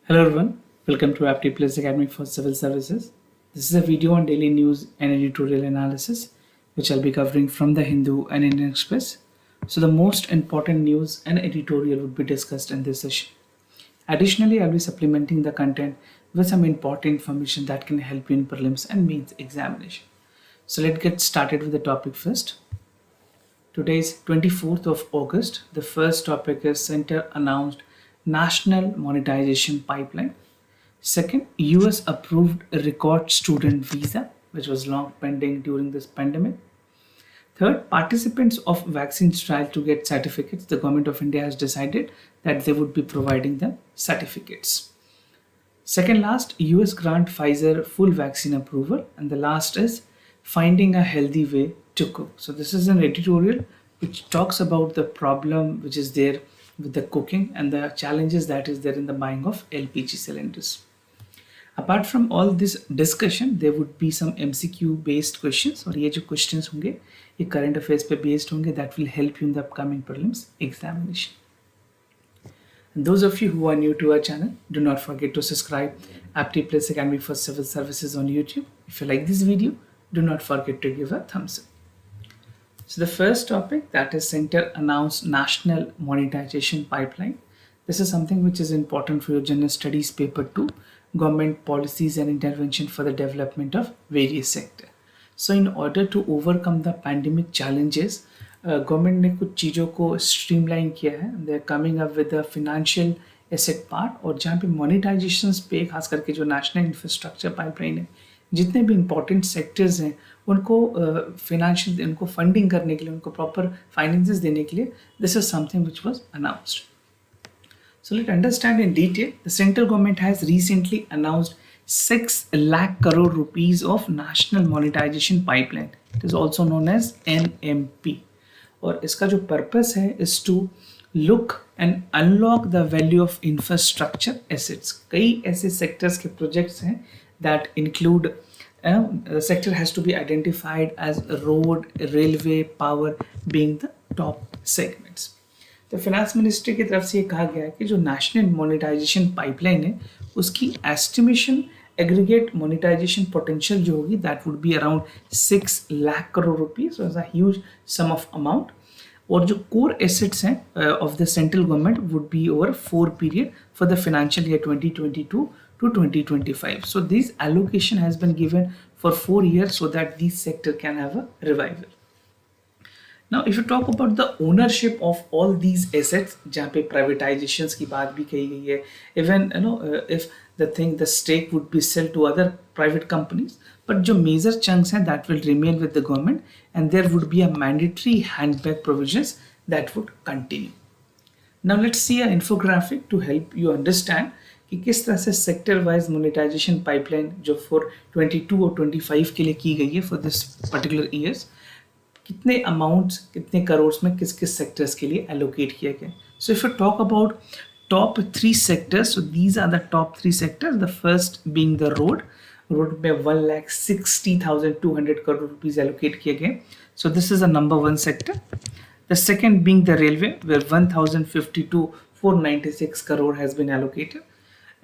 Hello everyone, welcome to Apti Plus Academy for Civil Services. This is a video on daily news and editorial analysis, which I'll be covering from the Hindu and Indian Express. So the most important news and editorial would be discussed in this session. Additionally, I'll be supplementing the content with some important information that can help you in prelims and mains examination. So let's get started with the topic first. Today is 24th of August. The first topic is Center announced National Monetization Pipeline. Second, US approved a record student visa, which was long pending during this pandemic. Third, participants of vaccine trial to get certificates, the government of India has decided that they would be providing them certificates. Second last, US grant Pfizer full vaccine approval. And the last is finding a healthy way to cook. So this is an editorial which talks about the problem which is there with the cooking and the challenges that is there in the buying of LPG cylinders. Apart from all this discussion, there would be some MCQ based questions, और ये जो questions होंगे ये current affairs पे based होंगे, that will help you in the upcoming prelims examination. And those of you who are new to our channel, do not forget to subscribe Apti Plus Academy for Civil Services on YouTube. If you like this video, do not forget to give a thumbs up. So the first topic, that is Center announced National Monetization Pipeline. This is something which is important for your General Studies paper 2, Government Policies and Intervention for the Development of Various Sectors. So in order to overcome the pandemic challenges, government ने कुछ चीज़ों को streamline किया है. They are coming up with the financial asset part, और जहाँ पे मोनेटाइजेशंस पे खास करके जो नेशनल इंफ्रास्ट्रक्चर पाइपलाइन है, जितने भी इंपॉर्टेंट सेक्टर्स हैं उनको फिनेंशियल उनको फंडिंग करने के लिए, उनको प्रॉपर फाइनेंसेस देने के लिए, this is something which was announced. So let's understand in detail. The central government has recently announced 6 lakh crore rupees of National Monetization Pipeline. It is also known as NMP. और इसका जो purpose है is to look and unlock the value of infrastructure assets. कई ऐसे sectors के projects हैं that include sector has to be identified as road, railway, power being the top segments. तो finance ministry की तरफ से ये कहा गया है कि जो नेशनल मोनेटाइजेशन पाइपलाइन है उसकी एस्टिमेशन एग्रीगेट मोनेटाइजेशन पोटेंशियल जो होगी that would be around 6 lakh crore rupees, a huge sum of amount. और जो कोर एसेट्स हैं of the central government would be over 4 period for the financial year 2022 to 2025. So this allocation has been given for 4 years so that this sector can have a revival. Now if you talk about the ownership of all these assets, जहाँ पे privatizations की बात भी कही गई है, even if the stake would be sold to other private companies, but जो major chunks हैं that will remain with the government, and there would be a mandatory handback provisions that would continue. Now let's see an infographic to help you understand कि किस तरह से sector wise monetization pipeline जो for 22 और 25 के लिए की गई है फॉर दिस पर्टिकुलर ईयर्स, कितने अमाउंट्स, कितने करोड़ में किस किस सेक्टर्स के लिए एलोकेट किया गया. So if you talk about top 3 sectors, so these are the top 3 sectors. The first being the road में 1,60,200 करोड़ रुपीज एलोकेट किए गए. So this is a number 1 sector. The second being the railway where 1,052,496 crore has been allocated.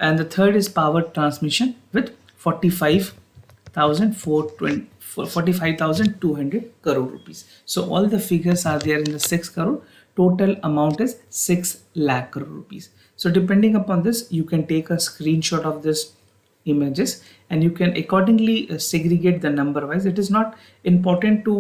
And the third is power transmission with 45,200 crore rupees. So all the figures are there in the 6 crore. Total amount is 6 lakh crore rupees. So depending upon this, you can take a screenshot of this images and you can accordingly segregate the number wise. It is not important to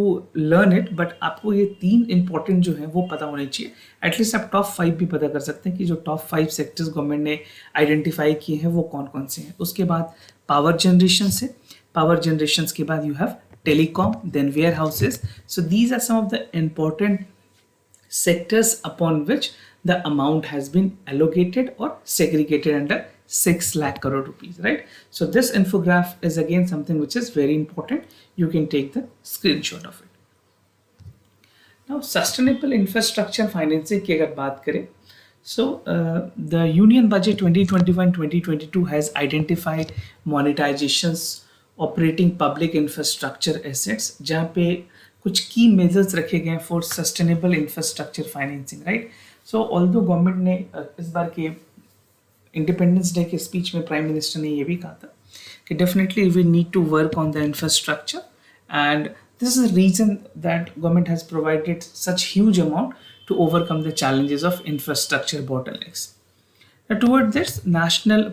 learn it, but आपको ये 3 important जो है वो पता होने चाहिए. At least आप top 5 भी पता कर सकते हैं कि जो टॉप 5 सेक्टर्स गवर्नमेंट ने आइडेंटिफाई किए हैं वो कौन कौन से हैं. उसके बाद पावर जनरेशन से, पावर जनरेशन के बाद you have telecom, then warehouses. So these are some of the important sectors upon which the amount has been allocated or segregated under 6 lakh crore rupees, right? So this infograph is again something which is very important. You can take the screenshot of it. Now sustainable infrastructure financing की अगर बात करें, so the Union Budget 2021-2022 has identified monetizations operating public infrastructure assets, जहाँ पे कुछ की measures रखे गए for sustainable infrastructure financing, right. So although government ने इस बार के इंडिपेंडेंस डे के स्पीच में प्राइम मिनिस्टर ने ये भी कहा था कि definitely we need to work on the infrastructure, and this is the reason that government has provided such huge amount to overcome the challenges of infrastructure bottlenecks. Now toward this national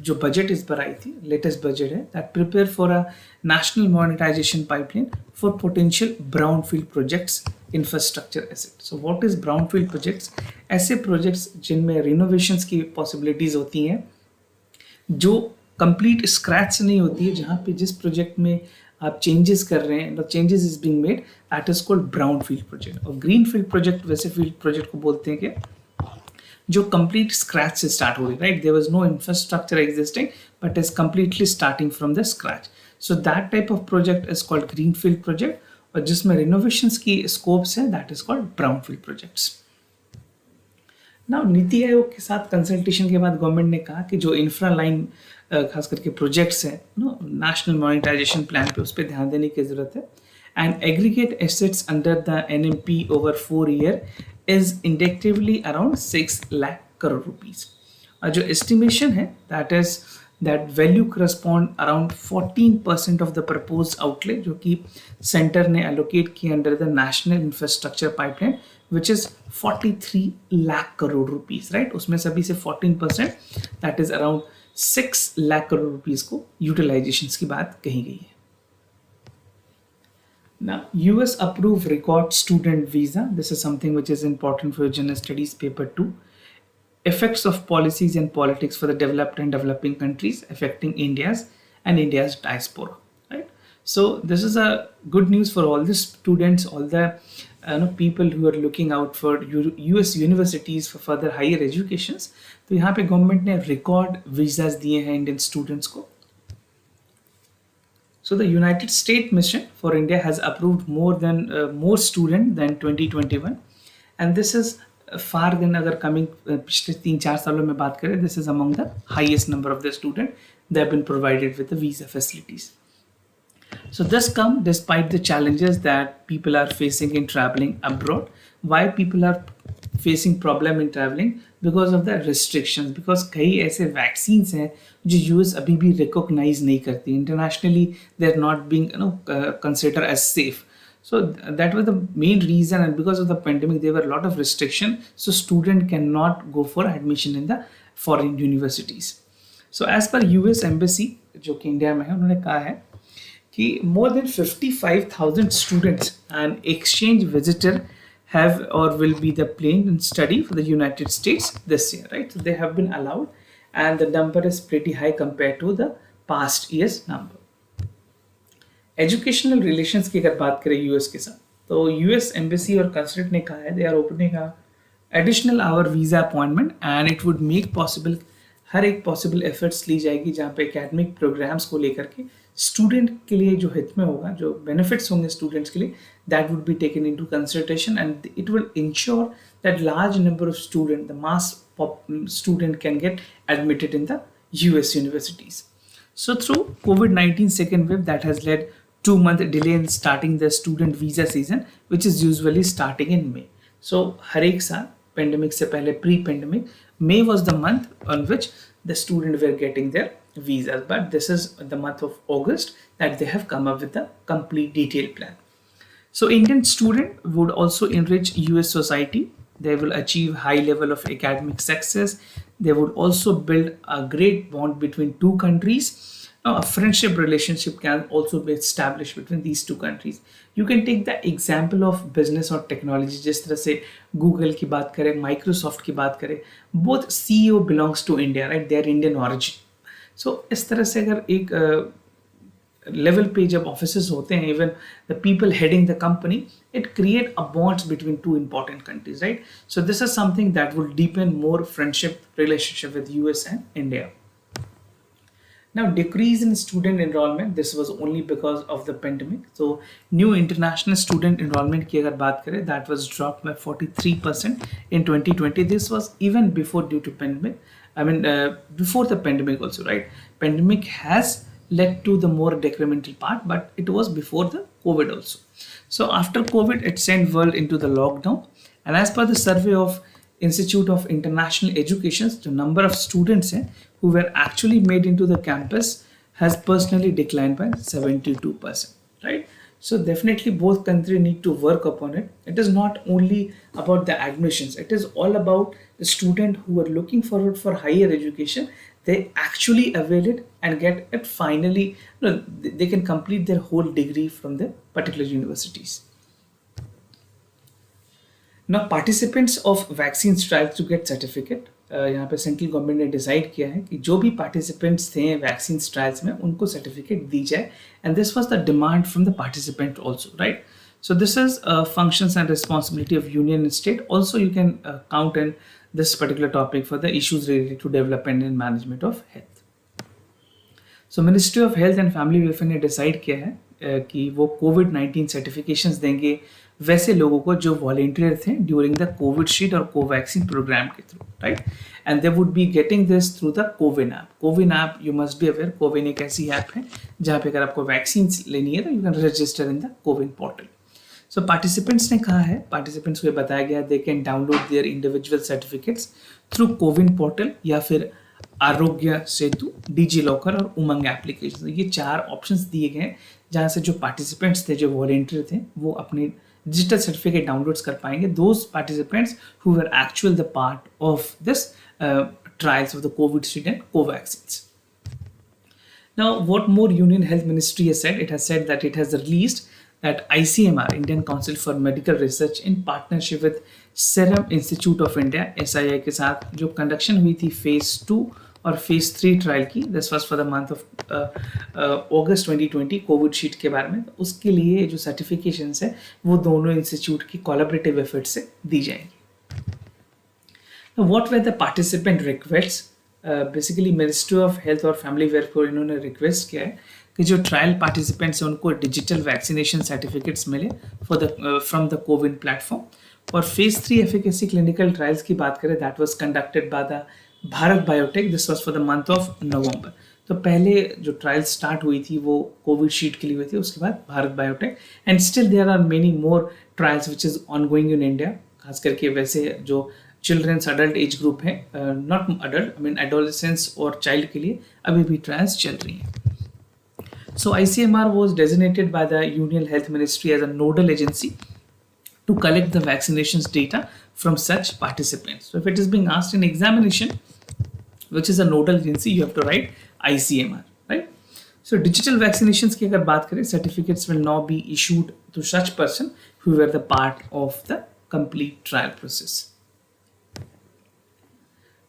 जो budget इस बार आई थी, latest budget है, that prepare for a national monetisation pipeline for potential brownfield projects infrastructure asset. So what is brownfield projects? ऐसे projects जिनमें renovations की possibilities होती हैं, जो कंप्लीट स्क्रैच से नहीं होती है, जहाँ पे जिस प्रोजेक्ट में आप चेंजेस कर रहे हैं, changes is being made, that is called brownfield project. और ग्रीन फील्ड प्रोजेक्ट वैसे फील्ड प्रोजेक्ट को बोलते हैं कि जो कंप्लीट स्क्रैच से स्टार्ट हो रही, right? There was no infrastructure existing but is completely starting from the scratch. So that type of project is called green field project, और जिसमें रिनोवेशंस की स्कोप्स है, that is called brown field projects. Now Niti Aayog के साथ consultation के बाद government ने कहा कि जो इंफ्रा लाइन खास करके प्रोजेक्ट्स हैं, नेशनल मोनेटाइजेशन प्लान पे उस पर ध्यान देने की जरूरत है. And aggregate assets under the NMP over 4 year is indicatively around 6 lakh crore rupees. और जो estimation है, that value correspond around 14% of the proposed outlay जो कि center ने allocate किया under the national infrastructure pipeline, which is 43 lakh crore rupees, right? उसमें सभी से 14%, that is around 6 lakh crore rupees को utilizations की बात कही गई है. Now, US approved record student visa. This is something which is important for general studies paper 2. Effects of policies and politics for the developed and developing countries affecting India's diaspora. Right. So this is a good news for all the students, all the people who are looking out for US universities for further higher educations. तो यहाँ पे government ने record visas दिए हैं Indian students को. So the United States mission for India has approved more student than 2021, and this is far than अगर coming पिछले 3-4 सालों में बात करें, this is among the highest number of the student they have been provided with the visa facilities. So this come despite the challenges that people are facing in traveling abroad. Why people are facing problem in traveling? Because of the restrictions. Because कई ऐसे vaccines हैं जो US अभी भी recognize नहीं करती. Internationally they are not being considered as safe. So that was the main reason, and because of the pandemic there were a lot of restrictions, so student cannot go for admission in the foreign universities. So as per US embassy जो कि India में है, उन्होंने कहा है कि more than 55,000 students and exchange visitor have or will be the plane and study for the United States this year, right? So they have been allowed, and the number is pretty high compared to the past year's number. Educational relations की अगर बात करें US के साथ, तो US embassy और consulate ने कहा है they are opening a additional hour visa appointment, and it would make possible, हर एक पॉसिबल एफर्ट्स ली जाएगी जहाँ पे एकेडमिक प्रोग्राम्स को लेकर के स्टूडेंट के लिए जो हित में होगा, जो बेनिफिट्स होंगे स्टूडेंट्स के लिए, that would be taken into consideration, and it will ensure that large number of student, the mass student can get admitted in the US universities. So through COVID-19 second wave, that has led 2-month delay in starting the student visa season, which is usually starting in May. So हर एक साल pandemic से पहले, pre-pandemic, May was the month on which the students were getting their visas, but this is the month of August that they have come up with a complete detailed plan. So Indian student would also enrich US society. They will achieve high level of academic success. They would also build a great bond between two countries. Now, a friendship relationship can also be established between these two countries. You can take the example of business or technology. जिस तरह से Google की बात करें, Microsoft की बात करें, both CEO belongs to India, right? They are Indian origin. So इस तरह से अगर एक लेवल पे जब ऑफिसेस होते हैं, even the people heading the company, it create a bonds between two important countries, right? So this is something that will deepen more friendship relationship with US and India. Now, decrease in student enrollment, this was only because of the pandemic. So new international student enrollment की अगर बात करें, that was dropped by 43% in 2020. This was even before due to pandemic. I mean, before the pandemic also, right? Pandemic has led to the more decremental part, but it was before the COVID also. So after COVID, it sent world into the lockdown. And as per the survey of institute of international education, जो number of students हैं who were actually made into the campus has personally declined by 72%, right? So definitely both countries need to work upon it. It is not only about the admissions, it is all about the student who are looking forward for higher education. They actually avail it and get it finally, they can complete their whole degree from the particular universities. Now participants of vaccines trials to get certificate, यहाँ पे central government ने decide किया है कि जो भी participants थे vaccine trials में उनको सर्टिफिकेट दी जाए, and this was the demand from the participant also, right? So this is functions and responsibility of union and state. Also you can count in this particular topic for the issues related to development and management of health. So ministry of health and family welfare ने decide किया है कि वो कोविड-19 certifications देंगे वैसे लोगों को जो वॉलेंटियर थे ड्यूरिंग द कोविशील्ड और कोवैक्सीन प्रोग्राम के through, right? And they would be getting this through the CoWIN app. CoWIN app, you must be aware, CoWIN एक ऐसी ऐप है जहाँ पे अगर आपको वैक्सीन लेनी है तो you can register in the CoWIN portal. So participants ने कहा है, पार्टिसिपेंट्स को ये बताया गया they can download their individual certificates through CoWIN portal या फिर आरोग्य सेतु, डिजी लॉकर और उमंग एप्लीकेशन. ये 4 ऑप्शंस दिए गए जहाँ से जो पार्टिसिपेंट्स थे, जो वॉलेंटियर थे, वो अपने digital certificate downloads कर पाएंगे. Those participants who were actual the part of this trials of the COVID and Covaxins. Now, what more Union Health Ministry has said? It has said that it has released that ICMR, Indian Council for Medical Research, in partnership with Serum Institute of India (SII) के साथ जो conduction हुई थी phase 2 और phase 3 trial की, this was for the month of August 2020, Covishield के बारे में. तो उसके लिए जो सर्टिफिकेशंस है वो दोनों इंस्टीट्यूट की कोलैबोरेटिव एफर्ट से दी जाएंगी. What were the participant request? Basically ministry of health और फैमिली वेलफेयर को इन्होंने रिक्वेस्ट किया है कि जो ट्रायल पार्टिसिपेंट्स हैं उनको डिजिटल वैक्सीनेशन सर्टिफिकेट्स मिले for the from the CoWIN platform. और फेज 3 एफिकेसी क्लिनिकल ट्रायल्स की बात करें, that was conducted by the Bharat biotech, this was for the month of November. तो पहले जो ट्रायल स्टार्ट हुई थी वो कोविशील्ड के लिए हुई थी, उसके बाद Bharat Biotech, and still there are many more trials which is ongoing in India. खास करके वैसे जो चिल्ड्रंस अडल्ट एज ग्रुप है, not adult, I mean adolescence और चाइल्ड के लिए अभी भी ट्रायल्स चल रही हैं. So ICMR was designated by the Union Health Ministry as a nodal agency to collect the vaccinations data from such participants. So if it is being asked in examination, which is a nodal agency, you have to write ICMR, right? So digital vaccinations की अगर बात करें, certificates will now be issued to such person who were the part of the complete trial process.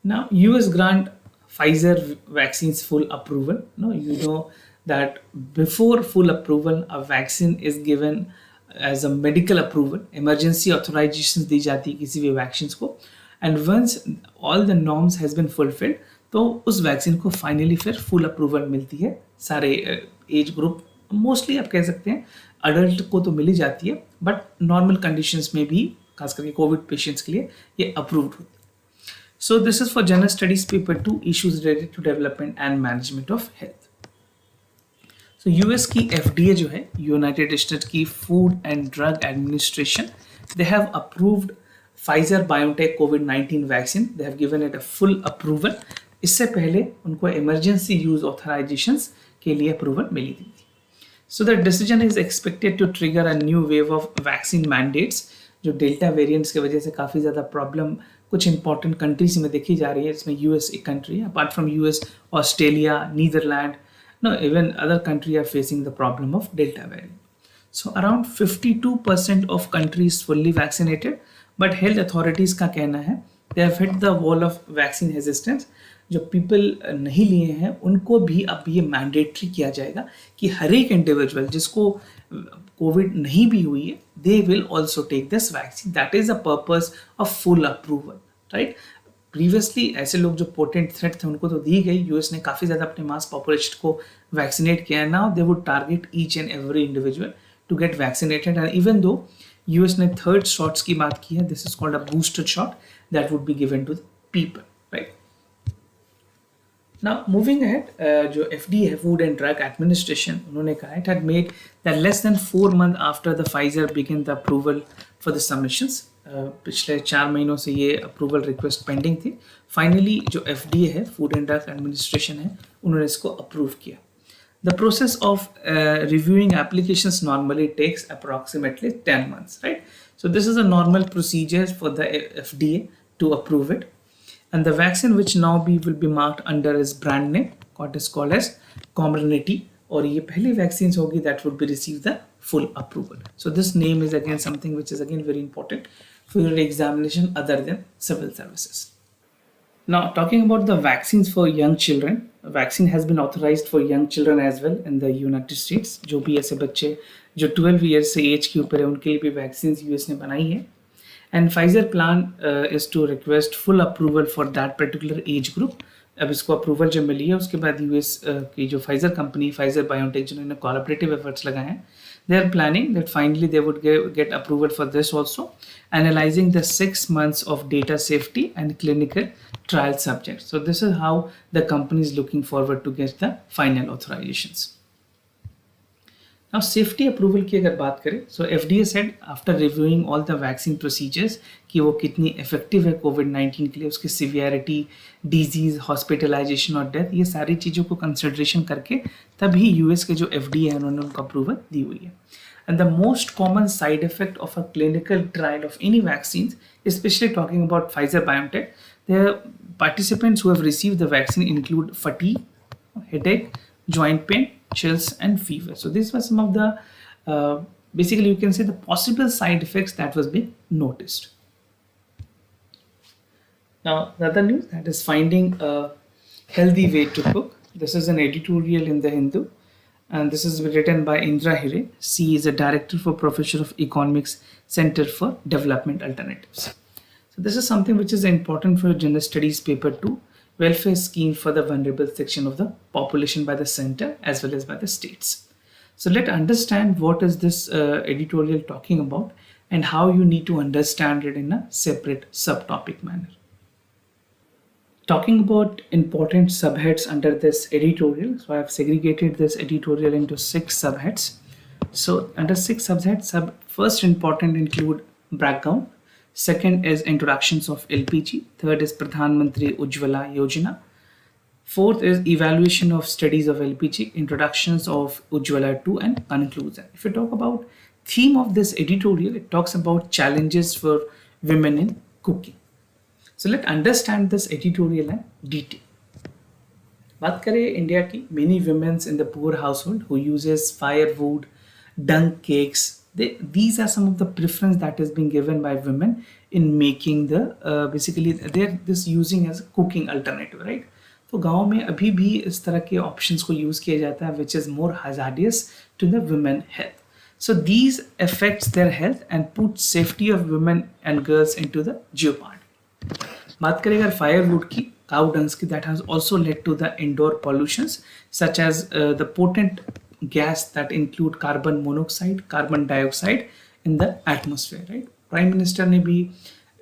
Now US grant Pfizer vaccines full approval. No, you know that before full approval a vaccine is given as a medical approval, emergency authorization दी जाती है किसी भी vaccine को, and once all the norms has been fulfilled तो उस vaccine को finally फिर full approval मिलती है. सारे एज ग्रुप, मोस्टली आप कह सकते हैं अडल्ट को तो मिल ही जाती है, बट नॉर्मल कंडीशंस में भी खास करके कोविड पेशेंट्स के लिए ये अप्रूव्ड होती है. So this is for general studies paper 2, issues related to development and management of health. So US की FDA जो है, यूनाइटेड स्टेट्स की food and drug administration, they have approved Pfizer BioNTech COVID-19 vaccine. They have given it a full approval. इससे पहले उनको emergency use ऑथराइजेशंस के लिए approval मिली थी. So the decision is expected to trigger a new wave of vaccine mandates. जो delta variants की वजह से काफ़ी ज़्यादा प्रॉब्लम कुछ इंपॉर्टेंट कंट्रीज में देखी जा रही है. इसमें यूएस एक कंट्री है, apart from US Australia, Netherland, no, even other countries are facing the problem of Delta variant. So around 52% of countries fully vaccinated, but health authorities का कहना है they have hit the wall of vaccine hesitance. जो people नहीं लिए हैं उनको भी अब ये मैंडेटरी किया जाएगा कि हर एक इंडिविजुअल जिसको कोविड नहीं भी हुई है, they will also take this vaccine. That is the purpose of full approval, right? Previously ऐसे लोग जो पोटेंट थ्रेट थे उनको तो दी गई, यूएस ने काफ़ी ज़्यादा अपने मास पॉपुलेशन को वैक्सीनेट किया है. Now they would target each and every individual to get vaccinated, and even though US ने थर्ड शॉट्स की बात की है, this is called a booster shot that would be given to the people, right? Now moving ahead, जो FDA है, food and drug administration, उन्होंने कहा it had made that less than 4 months after द Pfizer began the approval for the submissions, पिछले 4 महीनों से ये approval request pending थी. फाइनली जो FDA है, फूड एंड ड्रग एडमिनिस्ट्रेशन है, उन्होंने इसको अप्रूव किया. The process of reviewing applications normally takes approximately 10 months, right? So this is a normal procedure for the FDA to approve it. And the vaccine which now will be marked under its brand name, what is called as Comirnaty, और ये पहली vaccines होगी that would be receive the full approval. So this name is again something which is again very important for your examination other than civil services. Now, talking about the vaccines for young children, a vaccine has been authorized for young children as well in the United States. जो भी ऐसे बच्चे जो 12 years से as के ऊपर है उनके लिए भी vaccines US ने बनाई है. And Pfizer plan is to request full approval for that particular age group. अब इसको अप्रूवल जब मिली है उसके बाद US की जो फाइजर कंपनी, फाइजर बायोटेक, जिन्होंने कोलैबोरेटिव एफर्ट्स लगाए हैं, they are planning that finally they would get approval for this also, analyzing the 6 months of data safety and clinical trial subjects. So this is how the company is looking forward to get the final authorizations. Now safety approval की अगर बात करें, so FDA said after reviewing all the vaccine procedures कि वो कितनी effective है COVID-19 के लिए, उसकी severity, disease, hospitalization और death, ये सारी चीज़ों को consideration करके तभी US के जो FDA है उन्होंने उनको approval दी हुई है. And the most common side effect of a clinical trial of any vaccines, especially talking about Pfizer BioNTech, the participants who have received the vaccine include fatigue, headache, joint pain, chills and fever. So these were some of the basically you can say the possible side effects that was being noticed. Now the other news, that is finding a healthy way to cook. This is an editorial in the Hindu, and this is written by Indra Hire. She is a director for Professor of Economics, Center for Development Alternatives. So this is something which is important for Gender Studies paper 2, welfare scheme for the vulnerable section of the population by the center as well as by the states. So let's understand what is this editorial talking about and how you need to understand it in a separate subtopic manner. Talking about important subheads under this editorial, so I have segregated this editorial into 6 subheads. So under 6 subheads, first important include background. Second is introductions of LPG. Third is Pradhan Mantri Ujjwala Yojana. Fourth is evaluation of studies of LPG, introductions of Ujjwala 2 and conclusion. If you talk about theme of this editorial, it talks about challenges for women in cooking. So let's understand this editorial in detail. बात करें India की, many women in the poor household who uses firewood, dung cakes, these are some of the preference that is being given by women in making the basically they're this using as a cooking alternative, right? तो गाँव में अभी भी इस तरह के options को use किया जाता है which is more hazardous to the women health. So these affects their health and put safety of women and girls into the jeopardy. बात करें अगर firewood की, cow dung की, that has also led to the indoor pollutions such as the potent gas that include carbon monoxide, carbon dioxide in the atmosphere, right? Prime Minister ने भी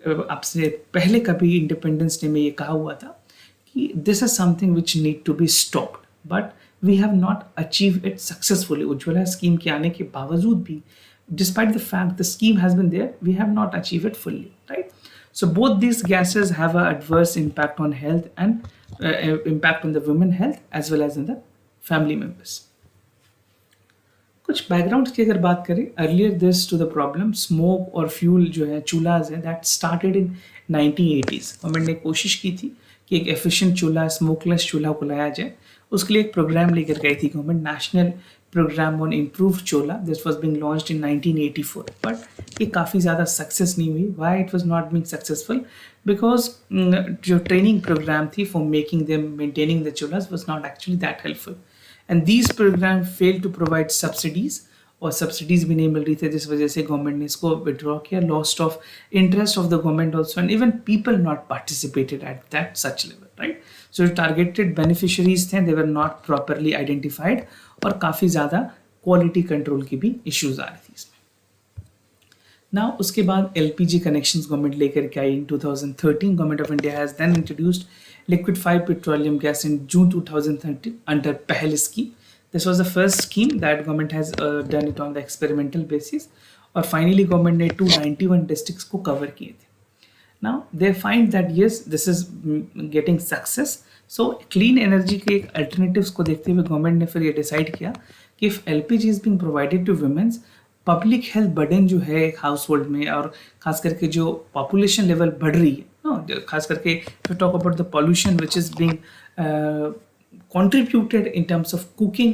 आपसे पहले कभी इंडिपेंडेंस डे में ये कहा हुआ था कि this is something which need to be stopped, but we have not achieved it successfully. Ujjwala scheme के आने के बावजूद भी, despite the fact the scheme has been there, we have not achieved it fully, right? So both these gases have an adverse impact on health and impact on the women health as well as in the family members. कुछ background की अगर बात करें, earlier this to the problem smoke और fuel जो है चूल्हाज है, that started in 1980s. Government ने कोशिश की थी कि एक एफिशिएंट चूल्हा, स्मोकलेस चूल्हा को लाया जाए. उसके लिए एक प्रोग्राम लेकर गई थी government, national programme on improve chulha. This was being launched in 1984, but ये काफ़ी ज़्यादा सक्सेस नहीं हुई. Why it was not being successful? Because जो ट्रेनिंग प्रोग्राम थी for making them, maintaining the chulhas was not actually that helpful. And these programs failed to provide subsidies, और subsidies भी नहीं मिल रही थी, जिस वजह से गवर्नमेंट ने इसको विड्रॉ किया. Lost of interest of the government also, and even people not participated at that such level, right? So जो टारगेटेड बेनिफिशरीज थे, they were not properly identified, और काफ़ी ज़्यादा क्वालिटी कंट्रोल की भी इश्यूज आ रही थी इसमें. ना उसके बाद LPG कनेक्शंस गवर्नमेंट लेकर के आई in 2013. Government of India has then introduced liquefied petroleum gas in June 2013 under PEHL scheme. This was the first scheme that government has done it on the experimental basis. और finally government ने 291 districts को cover किए थे. Now they find that yes, this is getting success. So clean energy के alternatives को देखते हुए government ने फिर ये डिसाइड किया कि if LPG is being provided to women, public health burden जो है एक हाउस होल्ड में, और खास करके जो पॉपुलेशन लेवल बढ़ रही है, खास करके talk about the pollution which is being contributed in terms of cooking,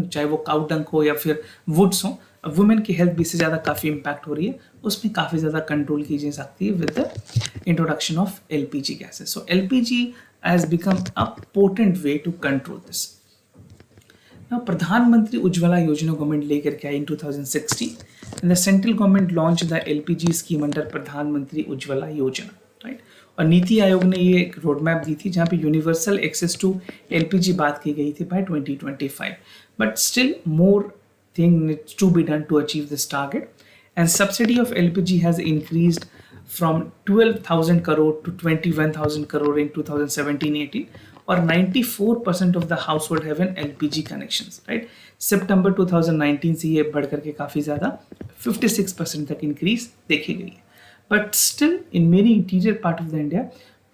चाहे वो काउ डंक हो या फिर वुड्स हो, वुमेन की हेल्थ भी से ज़्यादा काफ़ी इम्पैक्ट हो रही है, उसमें काफ़ी ज़्यादा कंट्रोल की जा सकती है with the introduction of LPG gases. So LPG has become a potent way to control this. Now, प्रधानमंत्री उज्ज्वला योजना गवर्नमेंट लेकर के आई इन 2016 and the central government launched the LPG scheme under प्रधानमंत्री उज्ज्वला योजना, राइट. और नीति आयोग ने ये एक रोड मैप दी थी जहाँ पे यूनिवर्सल एक्सेस टू LPG बात की गई थी by 2025, but still more thing needs to be done to achieve this target. And subsidy of LPG has increased from 12,000 crore to 21,000 crore in 2017-18, और 94% of the house hold have an LPG connections, right. सितंबर 2019 से ये बढ़ करके काफ़ी ज़्यादा 56% तक increase देखी गई है. But still in many interior part of the India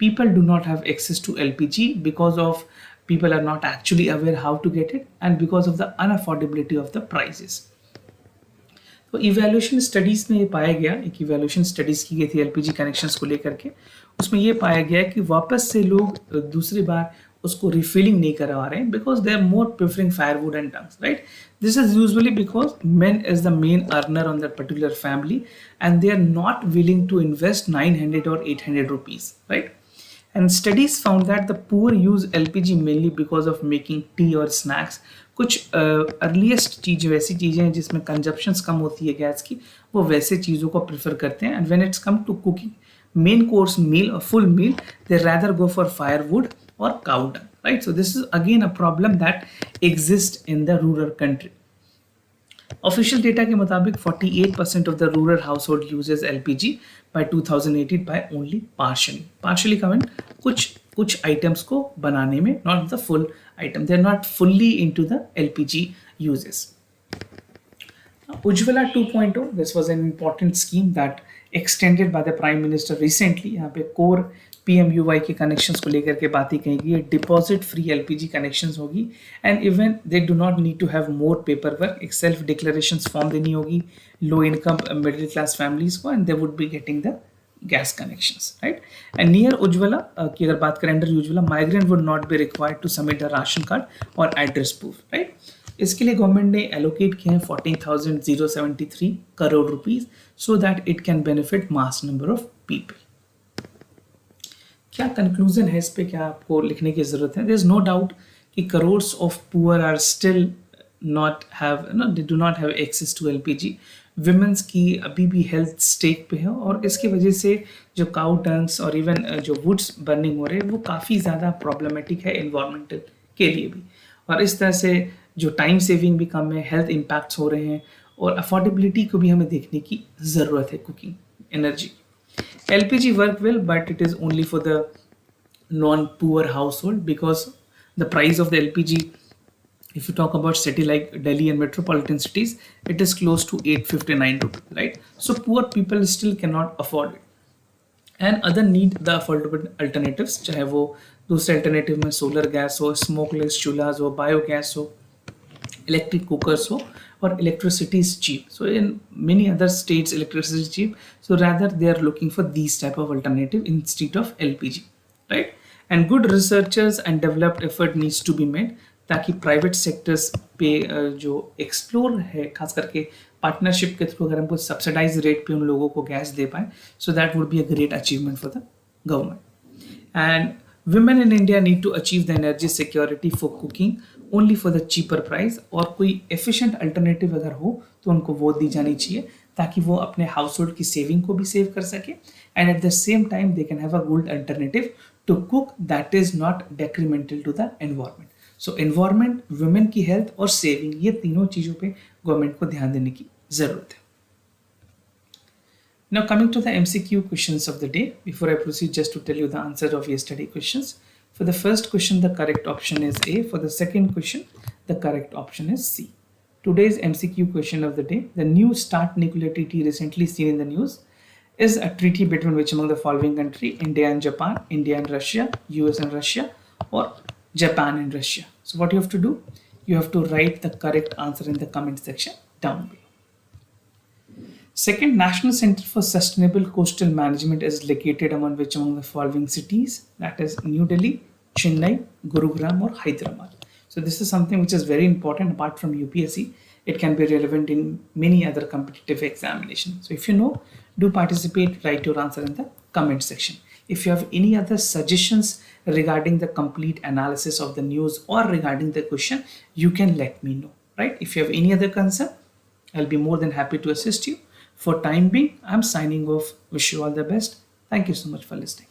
people do not have access to LPG because of people are not actually aware how to get it and because of the unaffordability of the prices. तो evaluation studies में ये पाया गया, एक evaluation studies की गई थी LPG connections को लेकर के, उसमें ये पाया गया कि वापस से लोग दूसरी बार उसको रिफिलिंग नहीं करवा रहे हैं because they are more preferring firewood and tongs, right. This is usually because men is the main earner on that particular family and they are not willing to invest 900 or 800 rupees, right. And studies found that the poor use LPG mainly because of making tea or snacks. कुछ earliest चीज़ें, वैसी चीज़ें हैं जिसमें consumptions कम होती है gas की, वो वैसे चीज़ों को प्रेफर करते हैं. And when it's come to cooking main course meal और full meal, they rather go for firewood और cow dung, right. So this is again a problem that exist in the rural country. Official data के मुताबिक 48% of the rural house hold uses LPG by 2018 by only partially comment कुछ items को बनाने में, not the full item. They are not fully into the LPG uses. Ujjwala 2.0, this was an important scheme that extended by the Prime Minister recently. यहाँ पे core PMUY के connections को लेकर के बातें कही गई है. डिपॉजिट फ्री LPG कनेक्शंस होगी and even they do not need to have more paper work. एक सेल्फ डिक्लेरेशन फॉर्म देनी होगी low income middle class families को and they would be getting the gas connections, right. And near Ujjwala की अगर बात करें, under Ujjwala migrant would not be required to submit the ration card और address proof, right. इसके लिए गवर्नमेंट ने allocate किए हैं 14,073 crore rupees so that it can benefit mass number of people. क्या कंक्लूजन है इस पे, क्या आपको लिखने की जरूरत है? देयर इज नो डाउट कि crores of poor are still not have they do not have access to LPG. Womens की अभी भी हेल्थ स्टेक पे है और इसकी वजह से जो काउ डंग्स और इवन जो वुड्स बर्निंग हो रहे हैं वो काफ़ी ज़्यादा प्रॉब्लमेटिक है एनवायरमेंटल के लिए भी, और इस तरह से जो टाइम सेविंग भी कम है, हेल्थ इम्पैक्ट्स हो रहे हैं और अफोर्डेबिलिटी को भी हमें देखने की ज़रूरत है cooking energy. LPG work well, but it is only for the non-poor household because the price of the LPG, if you talk about city like Delhi and metropolitan cities, it is close to 859 rupees, right? So poor people still cannot afford it. And other need the affordable alternatives, चाहे वो दूसरे alternative में solar gas हो, smokeless चूल्हा हो, biogas हो, electric cookers हो, or electricity is cheap. So in many other states electricity is cheap, so rather they are looking for these type of alternative instead of LPG, right. And good researchers and developed effort needs to be made ताकि private sectors पे जो explore है, खास करके partnership के through अगर हमको subsidise rate पे उन लोगों को गैस दे पाए, so that would be a great achievement for the government. And women in India need to achieve the energy security for cooking only for the cheaper price, और कोई efficient alternative अगर हो तो उनको वो दी जानी चाहिए ताकि वो अपने household की saving को भी save कर सके and at the same time they can have a good alternative to cook that is not detrimental to the environment. So environment, women की health और saving, ये तीनों चीज़ों पे गवर्नमेंट को ध्यान देने की ज़रूरत है. Now coming to the MCQ questions of the day. Before I proceed, just to tell you the answer of yesterday questions. For the first question, the correct option is A. For the second question, the correct option is C. Today's MCQ question of the day: the new START nuclear treaty recently seen in the news is a treaty between which among the following country: India and Japan, India and Russia, US and Russia, or Japan and Russia? So what you have to do? You have to write the correct answer in the comment section down below. Second, National Center for Sustainable Coastal Management is located among which among the following cities? That is New Delhi, Chennai, Gurugram, or Hyderabad. So this is something which is very important apart from UPSC. It can be relevant in many other competitive examinations. So if you know, do participate, write your answer in the comment section. If you have any other suggestions regarding the complete analysis of the news or regarding the question, you can let me know, right? If you have any other concern, I'll be more than happy to assist you. For time being, I'm signing off. Wish you all the best. Thank you so much for listening.